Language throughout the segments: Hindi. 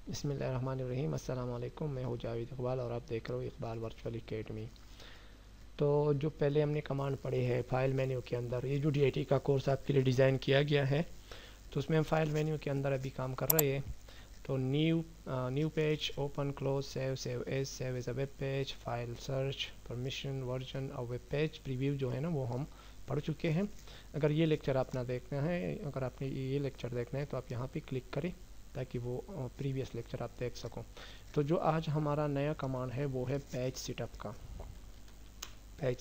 बिस्मिल्लाहिर्रहमानिर्रहीम। अस्सलाम वालेकुम। मैं हूँ जावेद इकबाल और आप देख रहे हो इकबाल वर्चुअल एकेडमी। तो जो पहले हमने कमांड पढ़ी है फाइल मेन्यू के अंदर, ये जो डीआईटी का कोर्स आपके लिए डिज़ाइन किया गया है, तो उसमें हम फाइल मेन्यू के अंदर अभी काम कर रहे हैं। तो new page, open, close, save as a web page, file search, permission, version और वेब पेज प्रीव्यू जो है ना वो हम पढ़ चुके हैं। अगर ये लेक्चर आपने देखना है, अगर आपने ये लेक्चर देखना है तो आप यहाँ पे क्लिक करें ताकि वो प्रीवियस लेक्चर आप देख सको। तो जो आज हमारा नया कमांड है वो है पेज सेटअप का। पेज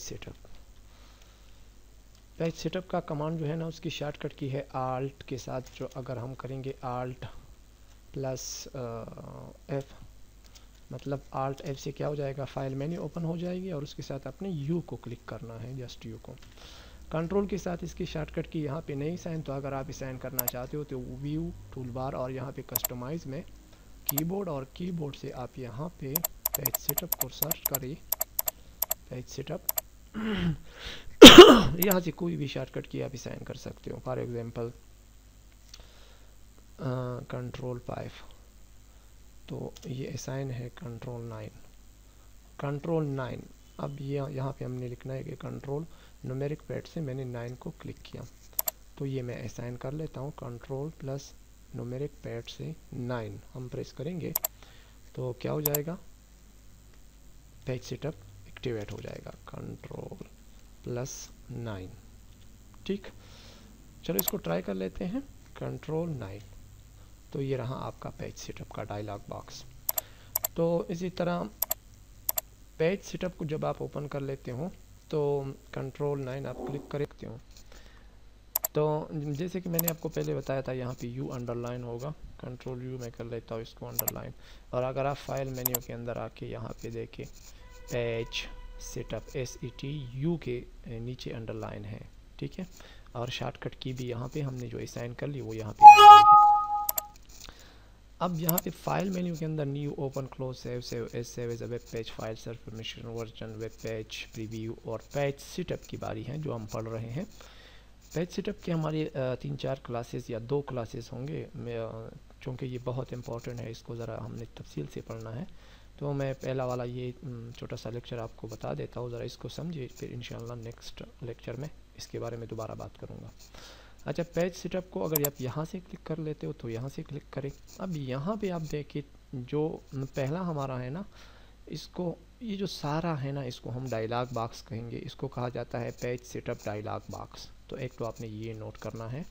सेटअप का कमांड जो है ना उसकी शॉर्टकट की है आल्ट के साथ। जो अगर हम करेंगे आल्ट प्लस एफ, मतलब आल्ट एफ से क्या हो जाएगा, फाइल मेन्यू ओपन हो जाएगी और उसके साथ आपने यू को क्लिक करना है, जस्ट यू को। कंट्रोल के साथ इसकी शॉर्टकट की यहाँ पे नहीं साइन, तो अगर आप साइन करना चाहते हो तो व्यू टूल बार और यहाँ पे कस्टमाइज में कीबोर्ड, और कीबोर्ड से आप यहाँ पे पेज सेटअप को सर्च करें। पेज सेटअप यहाँ से कोई भी शॉर्टकट की आप साइन कर सकते हो। फॉर एग्जांपल कंट्रोल 5, तो ये असाइन है कंट्रोल 9। अब ये यहाँ पे हमने लिखना है कि कंट्रोल न्यूमेरिक पैड से मैंने 9 को क्लिक किया, तो ये मैं असाइन कर लेता हूँ। कंट्रोल प्लस न्यूमेरिक पैड से 9 हम प्रेस करेंगे तो क्या हो जाएगा, पेज सेटअप एक्टिवेट हो जाएगा। कंट्रोल प्लस 9, ठीक। चलो इसको ट्राई कर लेते हैं। कंट्रोल 9, तो ये रहा आपका पेज सेटअप का डायलॉग बॉक्स। तो इसी तरह पेज सेटअप को जब आप ओपन कर लेते हो तो कंट्रोल 9 आप क्लिक कर सकते हो। तो जैसे कि मैंने आपको पहले बताया था, यहाँ पे यू अंडरलाइन होगा। कंट्रोल यू मैं कर लेता हूँ इसको अंडरलाइन। और अगर आप फाइल मेन्यू के अंदर आके यहाँ पे देखें, पेज सेटअप SETU के नीचे अंडरलाइन है, ठीक है। और शॉर्टकट की भी यहाँ पे हमने जो असाइन कर ली वो यहाँ पे आ गई है। अब यहाँ पे फाइल मेन्यू के अंदर new, open, close, save as a web page, file search, permission, version, web page preview और पेज सेटअप की बारी है जो हम पढ़ रहे हैं। पेज सेटअप के हमारे 3-4 क्लासेस या 2 क्लासेस होंगे। चूँकि ये बहुत इंपॉर्टेंट है, इसको ज़रा हमने तफसील से पढ़ना है, तो मैं पहला वाला ये छोटा सा लेक्चर आपको बता देता हूँ, ज़रा इसको समझिए, फिर इंशाल्लाह नेक्स्ट लेक्चर में इसके बारे में दोबारा बात करूँगा। अच्छा, पेज सेटअप को अगर आप यहाँ से क्लिक कर लेते हो तो यहाँ से क्लिक करें। अब यहाँ पे आप देखिए जो पहला हमारा है ना, इसको, ये जो सारा है ना, इसको हम डायलॉग बॉक्स कहेंगे। इसको कहा जाता है पेज सेटअप डायलॉग बॉक्स। तो एक तो आपने ये नोट करना है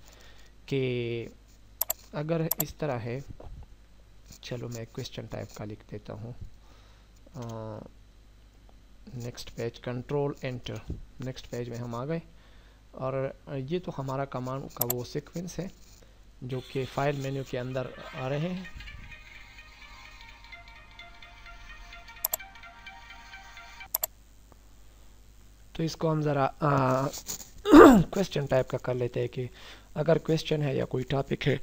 कि अगर इस तरह है, चलो मैं क्वेश्चन टाइप का लिख देता हूँ, next page, control enter, next page में हम आ गए। और ये तो हमारा कमांड का वो सीक्वेंस है जो कि फाइल मेन्यू के अंदर आ रहे हैं। तो इसको हम ज़रा क्वेश्चन टाइप का कर लेते हैं कि अगर क्वेश्चन है या कोई टॉपिक है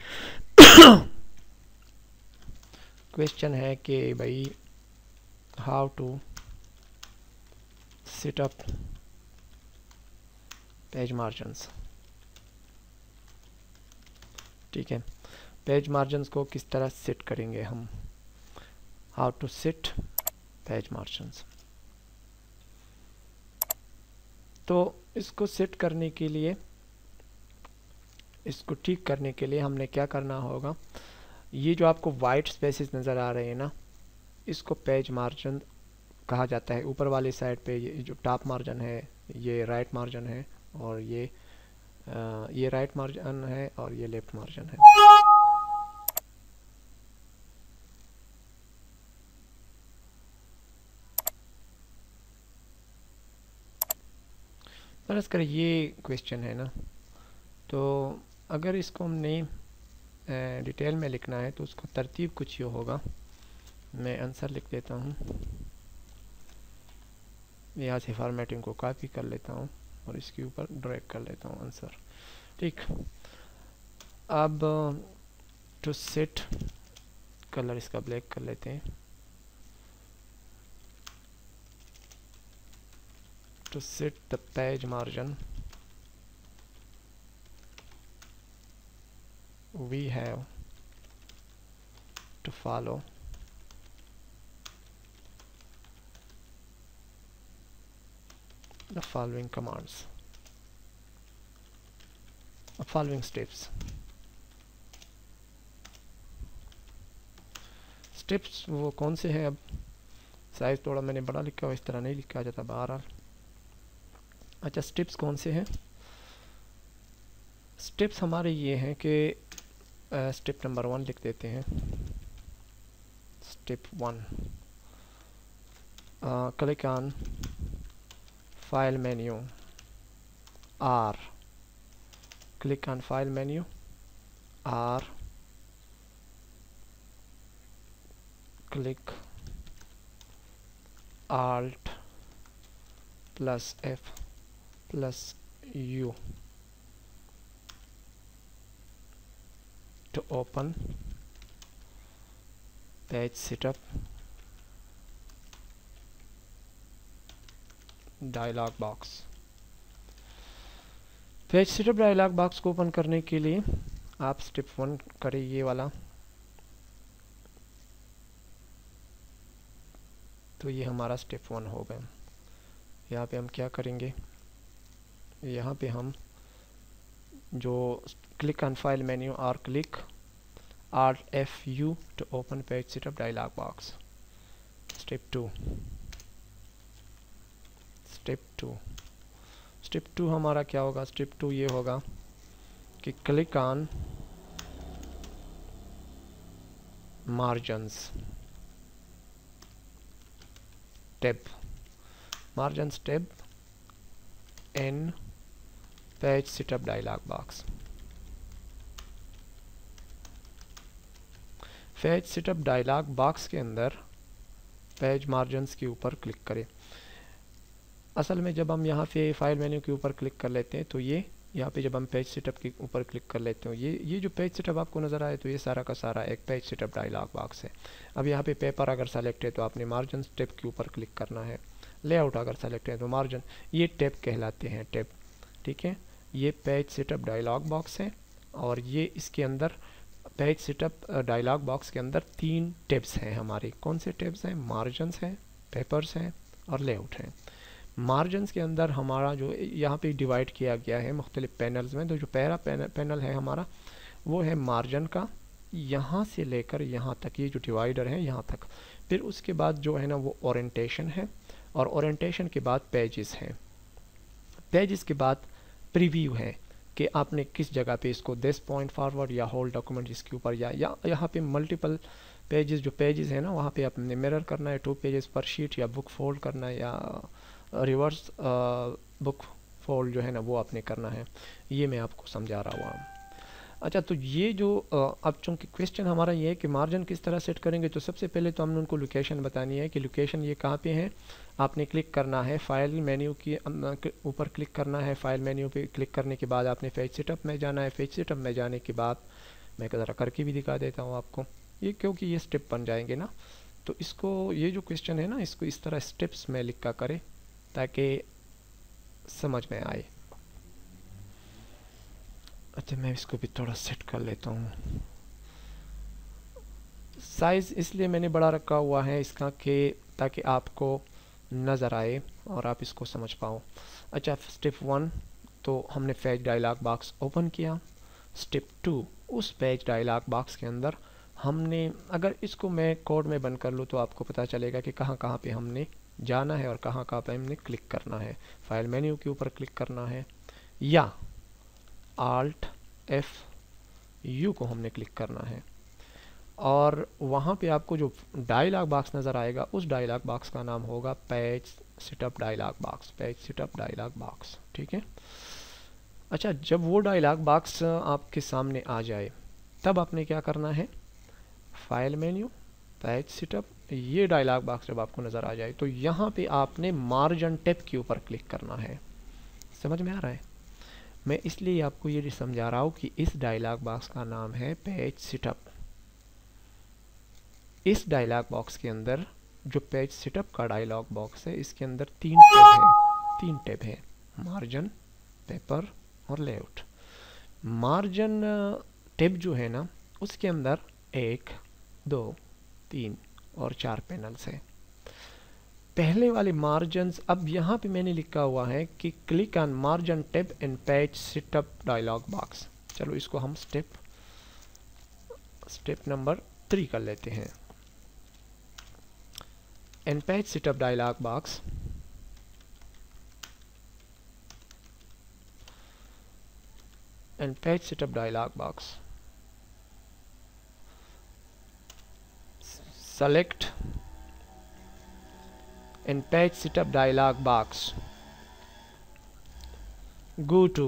क्वेश्चन है कि भाई how to set up page margins, ठीक है। पेज मार्जिन्स को किस तरह सेट करेंगे हम, how to set page margins. तो इसको सेट करने के लिए, इसको ठीक करने के लिए हमने क्या करना होगा, ये जो आपको वाइट स्पेसेस नज़र आ रहे हैं ना, इसको पेज मार्जिन कहा जाता है। ऊपर वाली साइड पे ये जो टॉप मार्जिन है ये राइट मार्जिन है, और ये राइट मार्जिन है और ये लेफ्ट मार्जिन है। फर्ज कर ये क्वेश्चन है ना, तो अगर इसको हमने डिटेल में लिखना है तो उसको तरतीब कुछ ये होगा। मैं आंसर लिख देता हूँ, यहाँ से फॉर्मेटिंग को कॉपी कर लेता हूँ और इसके ऊपर ड्रैग कर लेता हूँ आंसर, ठीक। अब टू सेट, कलर इसका ब्लैक कर लेते हैं। To set the page margin we have to follow the following commands, the following steps. Steps वो कौन से हैं? अब साइज थोड़ा मैंने बड़ा लिखा हुआ, इस तरह नहीं लिखा जाता बहरहाल। अच्छा, स्टेप्स कौन से हैं? स्टेप्स हमारे ये हैं कि स्टेप नंबर 1 लिख देते हैं। Step 1, click on file menu R, click on file menu R, click Alt plus F plus U to open page setup dialog box. Page setup dialog box को ओपन करने के लिए आप स्टेप 1 करें, ये वाला। तो ये हमारा स्टेप 1 हो गया। यहाँ पे हम क्या करेंगे, यहाँ पे हम जो क्लिक ऑन फाइल मेन्यू और click Alt F U to open page setup dialog box. Step 2, step 2 हमारा क्या होगा? स्टेप 2 ये होगा कि click on margins tab in page setup dialog box. Page setup dialog box के अंदर पेज मार्जिन्स के ऊपर क्लिक करें। असल में जब हम यहाँ पे फाइल मेन्यू के ऊपर क्लिक कर लेते हैं तो ये यहाँ पे जब हम पेज सेटअप के ऊपर क्लिक कर लेते हैं, ये जो पेज सेटअप आपको नज़र आए तो ये सारा का सारा एक पेज सेटअप डायलॉग बॉक्स है। अब यहाँ पे पेपर अगर सेलेक्ट है तो आपने मार्जिन टैब के ऊपर क्लिक करना है। लेआउट अगर सेलेक्ट है तो मार्जिन, ये टैब कहलाते हैं, टैब। ठीक है, ये पेज सेटअप डायलॉग बॉक्स है और ये इसके अंदर पेज सेटअप डायलॉग बॉक्स के अंदर 3 टैब्स हैं हमारे। कौन से टैब्स हैं? मार्जिन्स हैं, पेपर्स हैं और लेआउट हैं। मार्जिन्स के अंदर हमारा जो यहाँ पे डिवाइड किया गया है मुख्तलिफ पैनल्स में, तो जो पहला पैनल है हमारा वो है मार्जिन का, यहाँ से लेकर यहाँ तक, ये जो डिवाइडर है यहाँ तक। फिर उसके बाद जो है ना वो ओरिएंटेशन है और ओरिएंटेशन के बाद पेजेस हैं। पेजेस के बाद प्रीव्यू है कि आपने किस जगह पे इसको दिस पॉइंट फॉरवर्ड या होल डॉक्यूमेंट इसके ऊपर, या यहाँ पे मल्टीपल पेजेस, जो पेजेस है ना वहाँ पे आपने मिरर करना है 2 पेजेस पर शीट, या बुक फोल्ड करना है, या रिवर्स बुक फोल्ड जो है ना वो आपने करना है। ये मैं आपको समझा रहा हुआ। अच्छा, तो ये जो अब चूँकि क्वेश्चन हमारा ये है कि मार्जिन किस तरह सेट करेंगे, तो सबसे पहले तो हमने उनको लोकेशन बतानी है कि लोकेशन ये कहाँ पे है। आपने क्लिक करना है फाइल मेन्यू के ऊपर, क्लिक करना है फाइल मेन्यू पे। क्लिक करने के बाद आपने पेज सेटअप में जाना है। पेज सेटअप में जाने के बाद मैं ज़रा करके भी दिखा देता हूँ आपको, ये क्योंकि ये स्टेप बन जाएंगे ना, तो इसको, ये जो क्वेश्चन है ना, इसको इस तरह स्टेप्स में लिखा करें ताकि समझ में आए। अच्छा, मैं इसको भी थोड़ा सेट कर लेता हूँ। साइज़ इसलिए मैंने बड़ा रखा हुआ है इसका कि ताकि आपको नज़र आए और आप इसको समझ पाओ। अच्छा, स्टेप 1 तो हमने पेज डायलॉग बॉक्स ओपन किया। स्टेप 2, उस पेज डायलॉग बॉक्स के अंदर हमने, अगर इसको मैं कोड में बंद कर लूँ तो आपको पता चलेगा कि कहाँ कहाँ पे हमने जाना है और कहाँ कहाँ पे हमने क्लिक करना है। फाइल मेन्यू के ऊपर क्लिक करना है या Alt F U को हमने क्लिक करना है, और वहाँ पे आपको जो डायलॉग बॉक्स नज़र आएगा उस डायलॉग बॉक्स का नाम होगा page setup dialog box, page setup dialog box. ठीक है। अच्छा, जब वो डायलॉग बॉक्स आपके सामने आ जाए तब आपने क्या करना है, फाइल मेन्यू, पेज सेटअप, ये डायलॉग बॉक्स जब आपको नज़र आ जाए तो यहाँ पे आपने मार्जिन टैब के ऊपर क्लिक करना है। समझ में आ रहा है? मैं इसलिए आपको ये समझा रहा हूँ कि इस डायलॉग बॉक्स का नाम है पेज सेटअप। इस डायलॉग बॉक्स के अंदर जो पेज सेटअप का डायलॉग बॉक्स है इसके अंदर 3 टैब है, मार्जिन, पेपर और लेआउट। मार्जिन टैब जो है ना उसके अंदर 1, 2, 3 और 4 पैनल्स है। पहले वाले मार्जिन्स, अब यहाँ पे मैंने लिखा हुआ है कि click on margin tab in page setup dialog box. चलो इसको हम स्टेप नंबर 3 कर लेते हैं। इन page setup dialog box select in page setup dialog box, go to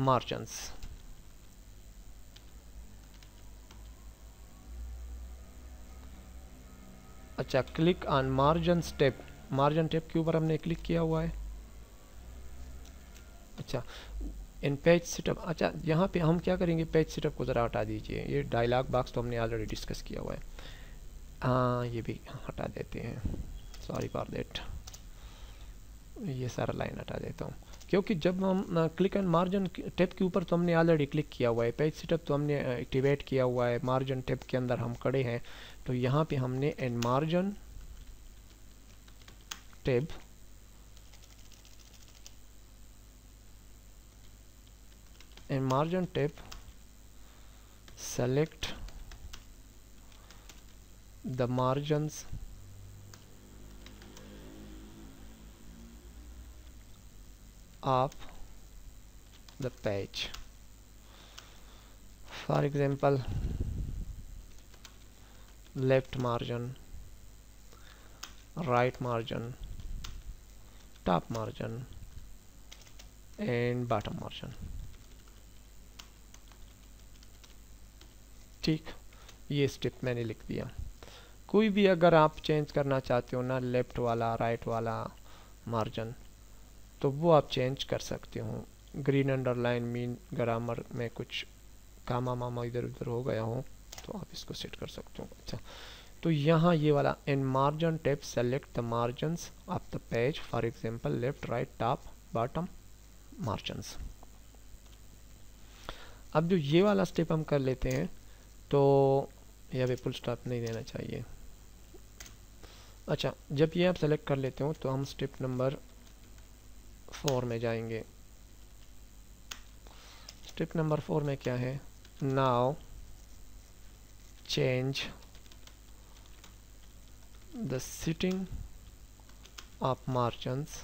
margins, अच्छा click on margin tab, margin tab के ऊपर हमने क्लिक किया हुआ है। अच्छा इन पेज सेटअप, अच्छा यहाँ पे हम क्या करेंगे, पेज सेटअप को ज़रा हटा दीजिए, ये डायलॉग बॉक्स तो हमने ऑलरेडी डिस्कस किया हुआ है। हाँ ये भी हटा देते हैं, सॉरी फॉर देट, ये सारा लाइन हटा देता हूँ, क्योंकि जब हम क्लिक ऑन मार्जिन टैब के ऊपर तो हमने ऑलरेडी क्लिक किया हुआ है, पेज सेटअप तो हमने एक्टिवेट किया हुआ है, मार्जिन टैब के अंदर हम खड़े हैं, तो यहाँ पे हमने in margin tab select the margins of the page. For example, left margin, right margin, top margin and bottom margin। ठीक, ये स्टेप मैंने लिख दिया। कोई भी अगर आप चेंज करना चाहते हो ना, लेफ्ट वाला राइट वाला मार्जिन, तो वो आप चेंज कर सकते हो। ग्रीन अंडरलाइन मीन ग्रामर में कुछ कामा मामा इधर उधर हो गया हो तो आप इसको सेट कर सकते हो। अच्छा तो यहाँ ये वाला in margin tab select the margins of the page, for example left right top bottom margins. अब जो ये वाला स्टेप हम कर लेते हैं, तो यहाँ पे फुल स्टॉप नहीं देना चाहिए। अच्छा जब ये आप सेलेक्ट कर लेते हो तो हम स्टेप नंबर 4 में जाएंगे। स्टेप नंबर 4 में क्या है, now change the sitting of margins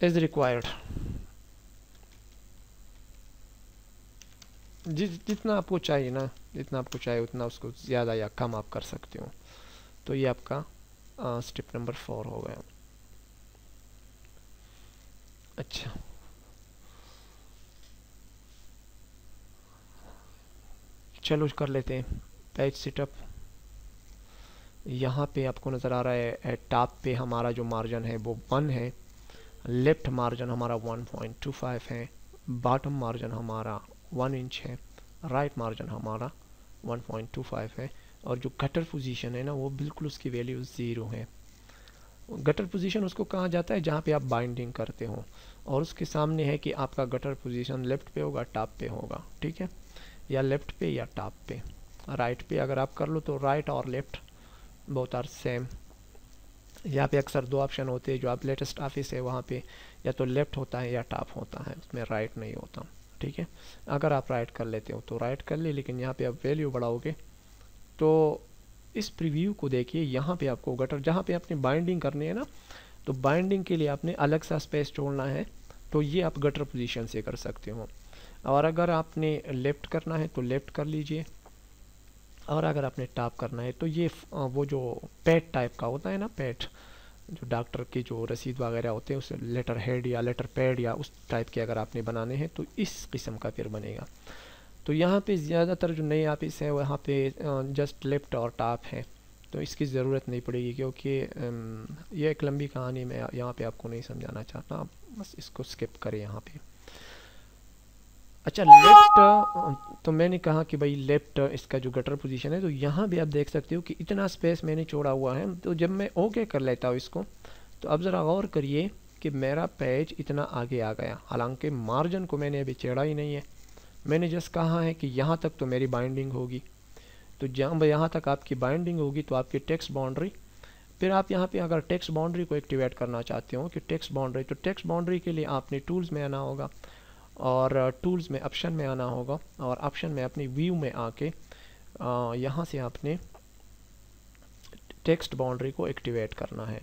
is required. जितना आपको चाहिए ना, जितना आपको चाहिए उतना उसको ज़्यादा या कम आप कर सकते हो। तो ये आपका स्टेप नंबर 4 हो गया। अच्छा चलो कर लेते हैं पेज सेटअप। यहाँ पे आपको नज़र आ रहा है टॉप पे हमारा जो मार्जिन है वो 1 है, लेफ्ट मार्जिन हमारा 1.25 है, बॉटम मार्जिन हमारा 1 इंच है, राइट मार्जिन हमारा 1.25 है, और जो गटर पोजीशन है ना वो बिल्कुल उसकी वैल्यू 0 है। गटर पोजीशन उसको कहा जाता है जहाँ पे आप बाइंडिंग करते हो, और उसके सामने है कि आपका गटर पोजीशन लेफ्ट पे होगा टॉप पे होगा, ठीक है, या लेफ्ट पे या टॉप पे। राइट पे अगर आप कर लो तो राइट और लेफ्ट बोथ आर सेम। यहाँ पे अक्सर 2 ऑप्शन होते हैं, जो आप लेटेस्ट ऑफिस है वहाँ पे या तो लेफ्ट होता है या टॉप होता है, उसमें राइट नहीं होता, ठीक है। अगर आप राइट कर लेते हो तो राइट कर ले, लेकिन यहाँ पे आप वैल्यू बढ़ाओगे तो इस प्रीव्यू को देखिए, यहाँ पे आपको गटर जहाँ पे आपने बाइंडिंग करनी है ना, तो बाइंडिंग के लिए आपने अलग सा स्पेस छोड़ना है, तो ये आप गटर पोजीशन से कर सकते हो। और अगर आपने लेफ्ट करना है तो लेफ्ट कर लीजिए, और अगर आपने टॉप करना है तो ये वो जो पैड टाइप का होता है ना, पैड जो डॉक्टर की जो रसीद वगैरह होते हैं उसे लेटर हेड या लेटर पैड या उस टाइप के अगर आपने बनाने हैं तो इस किस्म का फिर बनेगा। तो यहाँ पे ज़्यादातर जो नए ऑफिस है वहाँ पे जस्ट लेफ्ट और टॉप है, तो इसकी ज़रूरत नहीं पड़ेगी, क्योंकि ये एक लंबी कहानी मैं यहाँ पे आपको नहीं समझाना चाहता, बस इसको स्किप करें यहाँ पे। अच्छा लेफ्ट, तो मैंने कहा कि भाई लेफ्ट इसका जो गटर पोजीशन है, तो यहाँ भी आप देख सकते हो कि इतना स्पेस मैंने छोड़ा हुआ है। तो जब मैं ओके कर लेता हूँ इसको, तो अब ज़रा गौर करिए कि मेरा पेज इतना आगे आ गया, हालांकि मार्जिन को मैंने अभी छेड़ा ही नहीं है। मैंने जस्ट कहा है कि यहाँ तक तो मेरी बाइंडिंग होगी, तो जब यहाँ तक आपकी बाइंडिंग होगी तो आपकी टेक्स्ट बाउंड्री, फिर आप यहाँ पे अगर टेक्स्ट बाउंड्री को एक्टिवेट करना चाहते हो कि टेक्स्ट बाउंड्री, तो टेक्स्ट बाउंड्री के लिए आपने टूल्स में आना होगा और टूल्स में ऑप्शन में आना होगा और ऑप्शन में अपनी व्यू में आके यहाँ से आपने टेक्स्ट बाउंड्री को एक्टिवेट करना है।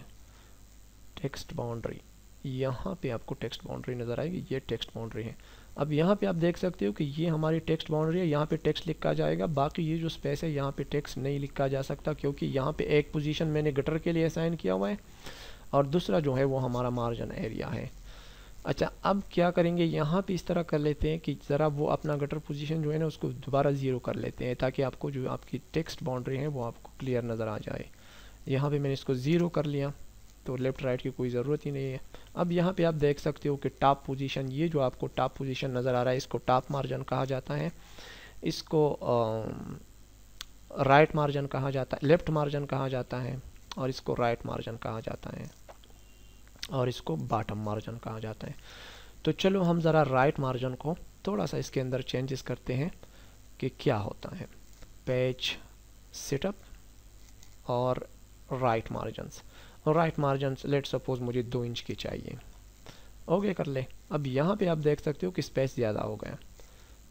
टेक्स्ट बाउंड्री, यहाँ पे आपको टेक्स्ट बाउंड्री नज़र आएगी, ये टेक्स्ट बाउंड्री है। अब यहाँ पे आप देख सकते हो कि ये हमारी टेक्स्ट बाउंड्री है, यहाँ पे टेक्स्ट लिखा जाएगा, बाकी ये जो स्पेस है यहाँ पे टेक्स्ट नहीं लिखा जा सकता, क्योंकि यहाँ पे एक पोजीशन मैंने गटर के लिए असाइन किया हुआ है और दूसरा जो है वो हमारा मार्जिन एरिया है। अच्छा, अब क्या करेंगे, यहाँ पे इस तरह कर लेते हैं कि ज़रा वो अपना गटर पोजीशन जो है ना उसको दोबारा ज़ीरो कर लेते हैं, ताकि आपको जो आपकी टेक्स्ट बाउंड्री है वो आपको क्लियर नज़र आ जाए। यहाँ पे मैंने इसको ज़ीरो कर लिया, तो लेफ़्ट राइट की कोई ज़रूरत ही नहीं है। अब यहाँ पे आप देख सकते हो कि टॉप पोजीशन, ये जो आपको टॉप पोजीशन नज़र आ रहा है इसको टॉप मार्जिन कहा जाता है, इसको राइट मार्जिन कहा जाता है, लेफ़्ट मार्जिन कहा जाता है, और इसको राइट मार्जिन कहा जाता है, और इसको बॉटम मार्जिन कहा जाता है। तो चलो हम ज़रा राइट मार्जिन को थोड़ा सा इसके अंदर चेंजेस करते हैं कि क्या होता है। पेज सेटअप और राइट मार्जिन्स, और राइट मार्जिन्स लेट सपोज मुझे 2 इंच की चाहिए, ओके कर ले। अब यहाँ पे आप देख सकते हो कि स्पेस ज़्यादा हो गया,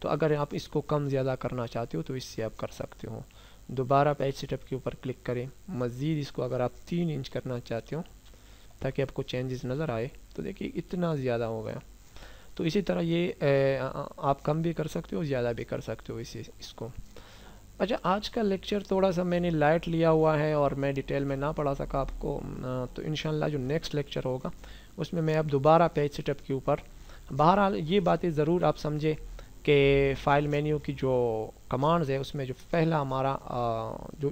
तो अगर आप इसको कम ज़्यादा करना चाहते हो तो इससे आप कर सकते हो। दोबारा पेज सेटअप के ऊपर क्लिक करें, मज़ीद इसको अगर आप 3 इंच करना चाहते हो ताकि आपको चेंजेस नज़र आए, तो देखिए इतना ज़्यादा हो गया। तो इसी तरह ये आप कम भी कर सकते हो, ज़्यादा भी कर सकते हो इसको। अच्छा, आज का लेक्चर थोड़ा सा मैंने लाइट लिया हुआ है और मैं डिटेल में ना पढ़ा सका आपको, तो इंशाल्लाह जो नेक्स्ट लेक्चर होगा उसमें मैं अब दोबारा पेज सेटअप के ऊपर, बहरहाल ये बातें ज़रूर आप समझे कि फ़ाइल मेन्यू की जो कमांड्स है उसमें जो पहला हमारा जो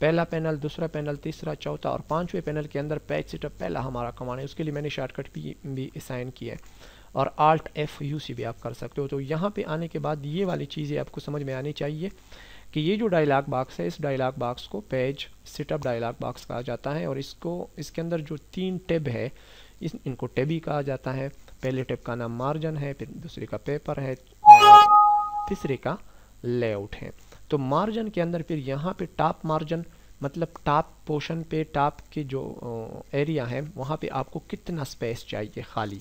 पहला पैनल, दूसरा पैनल, तीसरा, चौथा और 5वें पैनल के अंदर पेज सेटअप पहला हमारा कमांड है, उसके लिए मैंने शॉर्टकट भी असाइन किया है, और Alt F भी आप कर सकते हो। तो यहाँ पे आने के बाद ये वाली चीज़ें आपको समझ में आनी चाहिए कि ये जो डायलॉग बॉक्स है, इस डायलॉग बॉक्स को पेज सेटअप डायलॉग बॉक्स कहा जाता है, और इसके अंदर जो 3 टैब है इनको टैब ही कहा जाता है। पहले टैब का नाम मार्जिन है, फिर दूसरे का पेपर है और तीसरे का लेआउट है। तो मार्जिन के अंदर फिर यहाँ पे टॉप मार्जिन मतलब टॉप पोर्शन पे, टॉप के जो एरिया है वहाँ पे आपको कितना स्पेस चाहिए खाली,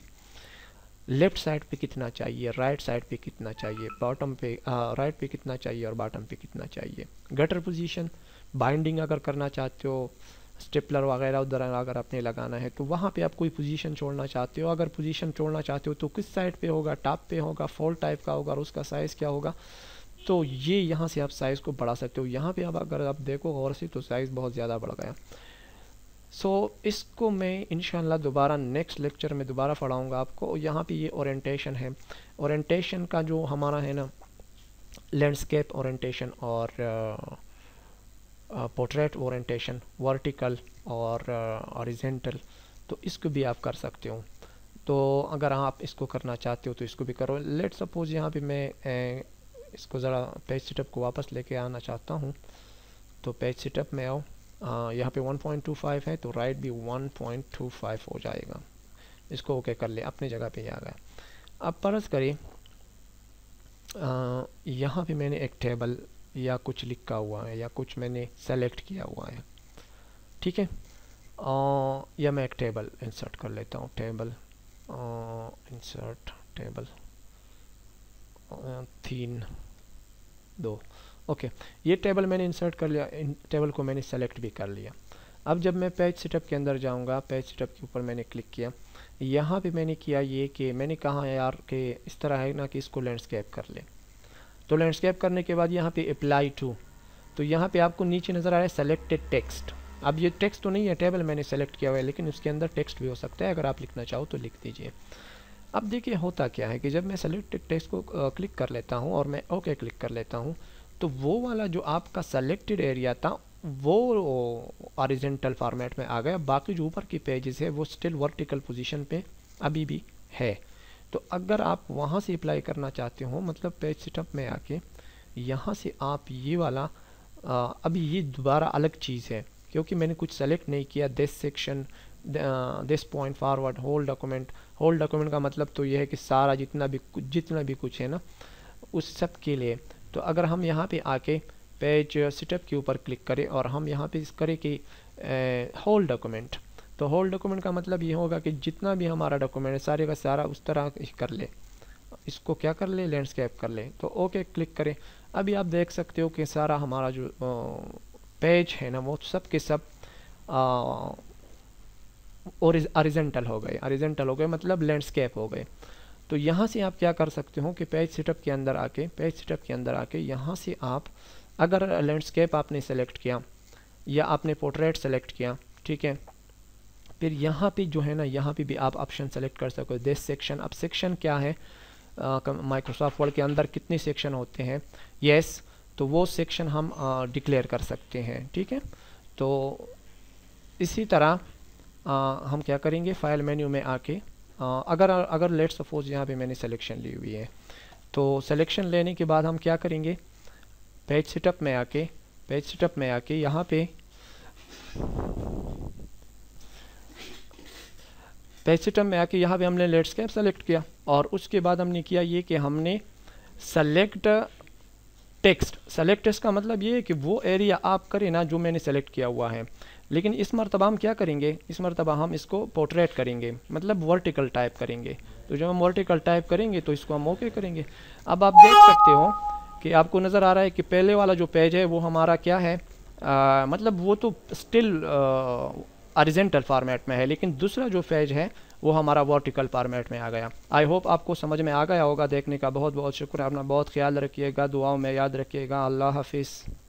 लेफ्ट साइड पे कितना चाहिए, राइट साइड पे कितना चाहिए, बॉटम पे राइट पे कितना चाहिए और बॉटम पे कितना चाहिए। गटर पोजीशन, बाइंडिंग अगर करना चाहते हो, स्टेपलर वगैरह उधर अगर आपने लगाना है तो वहाँ पे आप कोई पोजीशन छोड़ना चाहते हो, अगर पोजीशन छोड़ना चाहते हो तो किस साइड पे होगा, टॉप पे होगा, फोल्ड टाइप का होगा और उसका साइज़ क्या होगा, तो ये यहाँ से आप साइज़ को बढ़ा सकते हो। यहाँ पे अब अगर आप देखो गौर से तो साइज़ बहुत ज़्यादा बढ़ गया। सो इसको मैं इंशाल्लाह दोबारा नेक्स्ट लेक्चर में दोबारा पढ़ाऊँगा आपको। यहाँ पे ये ओरिएंटेशन है, ओरिएंटेशन का जो हमारा है ना लैंडस्केप ओरिएंटेशन और पोर्ट्रेट ओरिएंटेशन, वर्टिकल और हॉरिजॉन्टल, तो इसको भी आप कर सकते हो। तो अगर आप इसको करना चाहते हो तो इसको भी करो। लेट सपोज यहाँ पे मैं इसको ज़रा पेज सेटअप को वापस लेके आना चाहता हूँ, तो पेज सेटअप में आओ, यहाँ पे 1.25 है तो राइट भी 1.25 हो जाएगा। इसको ओके कर ले, अपनी जगह पे आ गया। अब फर्ज करें यहाँ पे मैंने एक टेबल या कुछ लिखा हुआ है या कुछ मैंने सेलेक्ट किया हुआ है, ठीक है, या मैं एक टेबल इंसर्ट कर लेता हूँ, टेबल इंसर्ट टेबल 3-2, ओके, ये टेबल मैंने इंसर्ट कर लिया, इन टेबल को मैंने सेलेक्ट भी कर लिया। अब जब मैं पेज सेटअप के अंदर जाऊंगा, पेज सेटअप के ऊपर मैंने क्लिक किया, यहाँ पे मैंने किया ये कि मैंने कहा यार कि इस तरह है ना कि इसको लैंडस्केप कर ले, तो लैंडस्केप करने के बाद यहाँ पे अप्लाई टू, तो यहाँ पे आपको नीचे नज़र आ रहा है सेलेक्टेड टेक्स्ट। अब ये टेक्स्ट तो नहीं है, टेबल मैंने सेलेक्ट किया हुआ है, लेकिन उसके अंदर टेक्स्ट भी हो सकता है, अगर आप लिखना चाहो तो लिख दीजिए। अब देखिए होता क्या है कि जब मैं सेलेक्टेड टेक्स्ट को क्लिक कर लेता हूँ और मैं ओके क्लिक कर लेता हूँ, तो वो वाला जो आपका सेलेक्टेड एरिया था वो हॉरिजॉन्टल फॉर्मेट में आ गया, बाकी जो ऊपर की पेजेस है वो स्टिल वर्टिकल पोजीशन पे अभी भी है। तो अगर आप वहाँ से अप्लाई करना चाहते हो, मतलब पेज सेटअप में आके यहाँ से आप ये वाला अभी ये दोबारा अलग चीज़ है क्योंकि मैंने कुछ सेलेक्ट नहीं किया, this section this point forward whole document. Whole document का मतलब तो ये है कि सारा जितना भी कुछ है ना उस सब के लिए। तो अगर हम यहाँ पे आके पेज सेटअप के ऊपर क्लिक करें और हम यहाँ पे करें कि होल डॉक्यूमेंट, तो होल डॉक्यूमेंट का मतलब ये होगा कि जितना भी हमारा डॉक्यूमेंट है सारे का सारा उस तरह कर ले, इसको क्या कर ले, लैंडस्केप कर ले। तो ओके क्लिक करें। अभी आप देख सकते हो कि सारा हमारा जो पेज है ना वो सब के सब ओरिजेंटल हो गए। ओरिजेंटल हो गए मतलब लैंडस्केप हो गए। तो यहाँ से आप क्या कर सकते हो कि पेज सेटअप के अंदर आके यहाँ से आप अगर लैंडस्केप आपने सेलेक्ट किया या आपने पोर्ट्रेट सेलेक्ट किया, ठीक है, फिर यहाँ पे जो है ना यहाँ पे भी आप ऑप्शन सेलेक्ट कर सकते हो दिस सेक्शन। अब सेक्शन क्या है, माइक्रोसॉफ्ट वर्ड के अंदर कितने सेक्शन होते हैं, यस, तो वो सेक्शन हम डिक्लेयर कर सकते हैं, ठीक है। तो इसी तरह हम क्या करेंगे, फाइल मेन्यू में आके अगर लेट्स सपोज यहाँ पे मैंने सिलेक्शन ली हुई है, तो सिलेक्शन लेने के बाद हम क्या करेंगे, पेज सेटअप में आके यहाँ पे हमने लैंडस्केप सेलेक्ट किया और उसके बाद हमने किया ये कि हमने सेलेक्ट टेक्स्ट का मतलब ये है कि वो एरिया आप करें ना जो मैंने सेलेक्ट किया हुआ है। लेकिन इस मरतबा हम क्या करेंगे, इस मरतबा हम इसको पोर्ट्रेट करेंगे, मतलब वर्टिकल टाइप करेंगे। तो जब हम वर्टिकल टाइप करेंगे तो इसको हम ओके करेंगे। अब आप देख सकते हो कि आपको नज़र आ रहा है कि पहले वाला जो पेज है वो हमारा क्या है, मतलब वो तो स्टिल हॉरिजॉन्टल फॉर्मेट में है, लेकिन दूसरा जो पेज है वो हमारा वर्टिकल फॉर्मेट में आ गया। आई होप आपको समझ में आ गया होगा। देखने का बहुत बहुत शुक्र। अपना बहुत ख्याल रखिएगा, दुआओं में याद रखिएगा। अल्लाह हाफिज़।